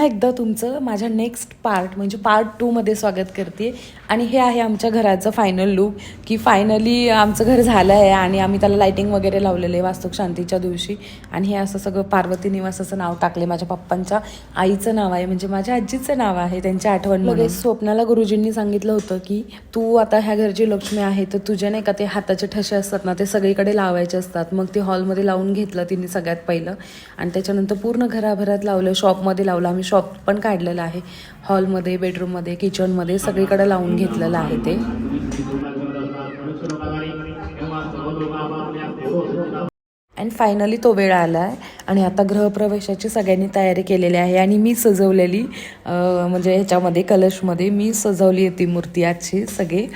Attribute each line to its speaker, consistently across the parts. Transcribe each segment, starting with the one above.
Speaker 1: एकदा तुमचं माझ्या नेक्स्ट पार्ट म्हणजे पार्ट 2 मध्ये स्वागत करते. आणि हे आहे आमच्या घराचं फायनल लुक, की फायनली आमचं घर झालं आहे आणि आम्ही त्याला लाइटिंग वगैरे लावलेलं आहे वास्तुक शांतीच्या दिवशी. आणि हे असं सगळं पार्वती निवासाचं नाव टाकले, माझ्या पप्पांच्या आईचं नाव आहे, म्हणजे माझ्या आजीचं नाव आहे, त्यांच्या आठवण म्हणून. स्वप्नाला गुरुजींनी सांगितलं होतं की तू आता ह्या घरची लक्ष्मी आहे, तर तुझ्या नाही का ते हाताचे ठसे असतात ना, ते सगळीकडे लावायचे असतात. मग ते हॉलमध्ये लावून घेतलं तिने सगळ्यात पहिलं, आणि त्याच्यानंतर पूर्ण घराभरात लावलं, शॉपमध्ये लावलं. आम्ही शॉप पण काढलेलं आहे, हॉलमध्ये, बेडरूममध्ये, किचनमध्ये सगळीकडे लावून घेतलेलं आहे ते. अँड फायनली तो वेळ आला आहे आणि आता गृहप्रवेशाची सगळ्यांनी तयारी केलेली आहे. आणि मी सजवलेली म्हणजे ह्याच्यामध्ये कलशमध्ये मी सजवली आहे ती मूर्ती आजची सगळी.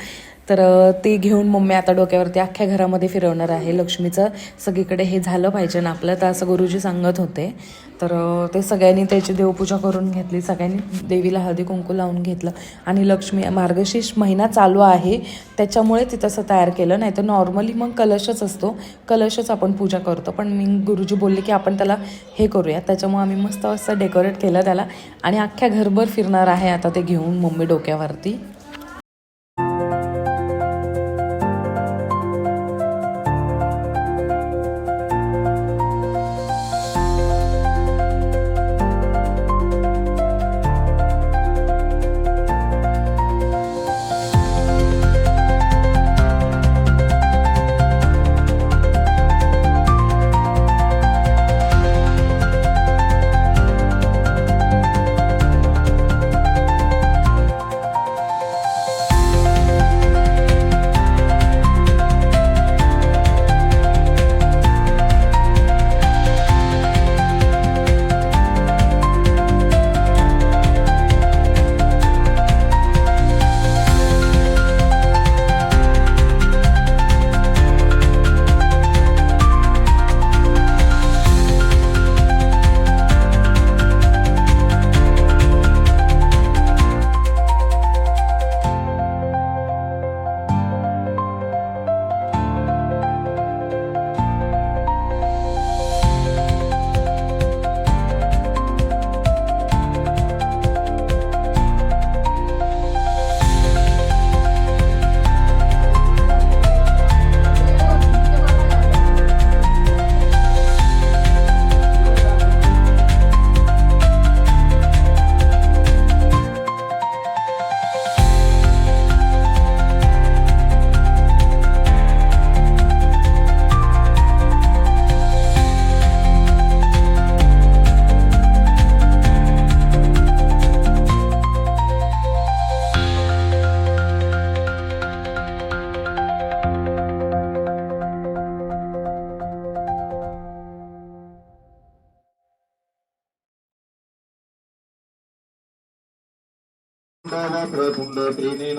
Speaker 1: तर ते घेऊन मम्मी आता डोक्यावरती अख्ख्या घरामध्ये फिरवणार आहे. लक्ष्मीचं सगळीकडे हे झालं पाहिजे ना आपलं, तर असं गुरुजी सांगत होते. तर ते सगळ्यांनी त्याची देवपूजा करून घेतली, सगळ्यांनी देवीला हळदी कुंकू लावून घेतलं. आणि लक्ष्मी मार्गशीर्ष महिना चालू आहे त्याच्यामुळे ती तसं तयार केलं, नाही तर नॉर्मली मग कलशच असतो, कलशच आपण पूजा करतो. पण मी गुरुजी बोलले की आपण त्याला हे करूया, त्याच्यामुळे आम्ही मस्त असं डेकोरेट केलं त्याला. आणि अख्ख्या घरभर फिरणार आहे आता ते घेऊन मम्मी डोक्यावरती.
Speaker 2: तुंड प्रेमेन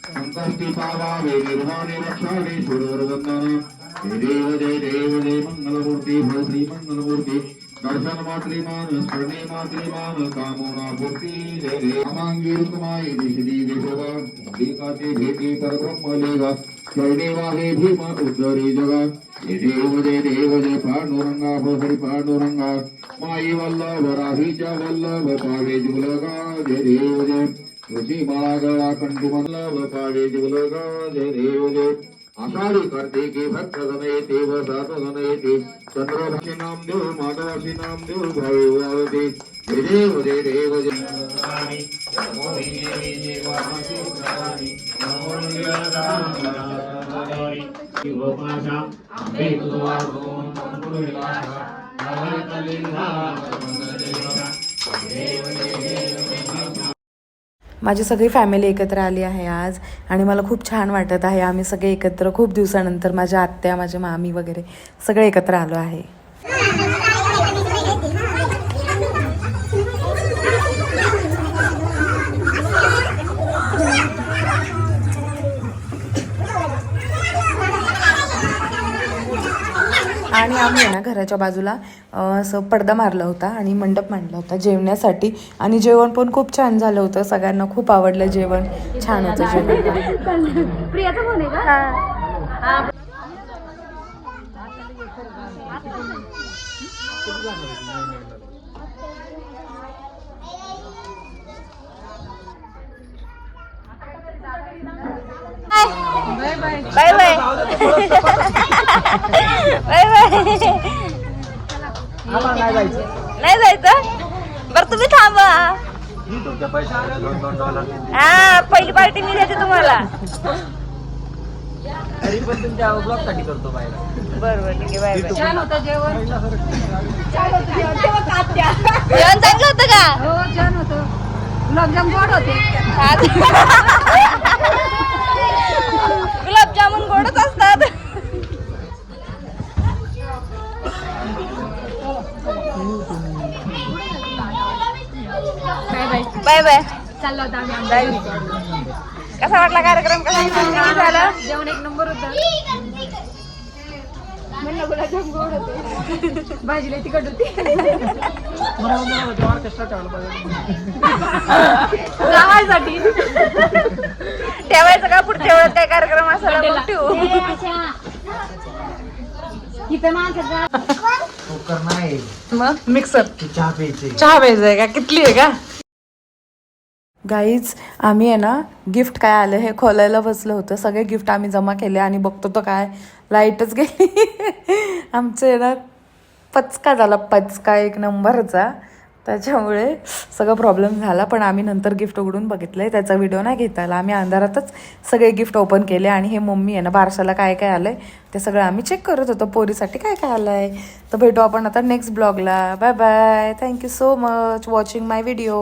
Speaker 2: संकष्टी पावावे निर्माणे रक्षावे सूर्यवंदन. जय देव जय मंगलमूर्ती भय श्री मंगलमूर्ती. दर्शन मात्रिमान स्मरणे मात्रिमान कामना पूर्ती. जय देव अमांगी रुक्माई दिशदी देशवा एकाचे भेटी परब्रह्म लेगा. जय देवा हे भीम उद्धरी जगा. जय देव जय पांडुरंगा भोसरी पांडुरंगा. माई वल्लभ राहीच्या वल्लभ पावे जुलगा. जय देव जय ऋषी बाळागळा कंठू वल्लभ पावे जुलगा. जय देव जय आषाढी कार्तिकी भक्त गण येते व साधू गण येते. चंद्रभाषी नामदेव माधवाशी नामदेव भावे वावते. जय देव जय देव जय
Speaker 1: माझी सगळी फॅमिली एकत्र आली आहे आज आणि मला खूप छान वाटत आहे. आम्ही सगळे एकत्र खूप दिवसानंतर, माझ्या आत्या, माझे मामी वगैरे सगळे एकत्र आलो आहे. आणि आम्ही ना घराच्या बाजूला असं पडदा मारला होता आणि मंडप मांडला होता जेवण्यासाठी. आणि जेवण पण खूप छान झालं होतं, सगळ्यांना खूप आवडलं जेवण, छान होतं जेवण.
Speaker 3: प्रियाचा फोन आहे का? बाय बाय बाय बाय नाही जायचं बरं तुम्ही थांबा हा पहिली पार्टी मी देते तुम्हाला
Speaker 4: तरी पण तुमच्या ब्लॉग साठी करतो बाहेर.
Speaker 3: बरोबर ठीक आहे बाय बाय
Speaker 5: छान होतं जेवण
Speaker 3: जेवण चांगलं होतं का
Speaker 5: हो छान होतं गुलाबजाम गोड होते
Speaker 3: गुलाबजामुन गोडच असतात बाय बाय
Speaker 5: चाललो होता आम्ही
Speaker 3: कसा वाटला कार्यक्रम कसा झाला
Speaker 5: जेवण एक नंबर होतं म्हणलं गुलाबजाम गोड होते भाजीला तिखट होती जावायसाठी
Speaker 3: ठेवायचं का पुढच्या वेळेस काय कार्यक्रम असायला मग ठेवू
Speaker 4: कुकर नाही
Speaker 1: मग मिक्सर
Speaker 4: चहा प्यायचे.
Speaker 1: चहा प्यायचं आहे का कितली आहे का गाईज आम्ही आहे ना गिफ्ट काय आलं हे खोलायला बसलं होतं सगळे गिफ्ट आम्ही जमा केले आणि बघतो तर काय लाईटच गेली आमचं आहे ना पचका झाला पचका एक नंबरचा त्याच्यामुळे सगळं प्रॉब्लेम झाला पण आम्ही नंतर गिफ्ट उघडून बघितलं आहे त्याचा व्हिडिओ नाही घेता आला आम्ही अंधारातच सगळे गिफ्ट ओपन केले आणि हे मम्मी आहे ना बारशाला काय काय आलं आहे ते सगळं आम्ही चेक करत होतो पोरीसाठी काय काय आलं आहे तर भेटू आपण आता नेक्स्ट ब्लॉगला bye bye thank you so much watching my video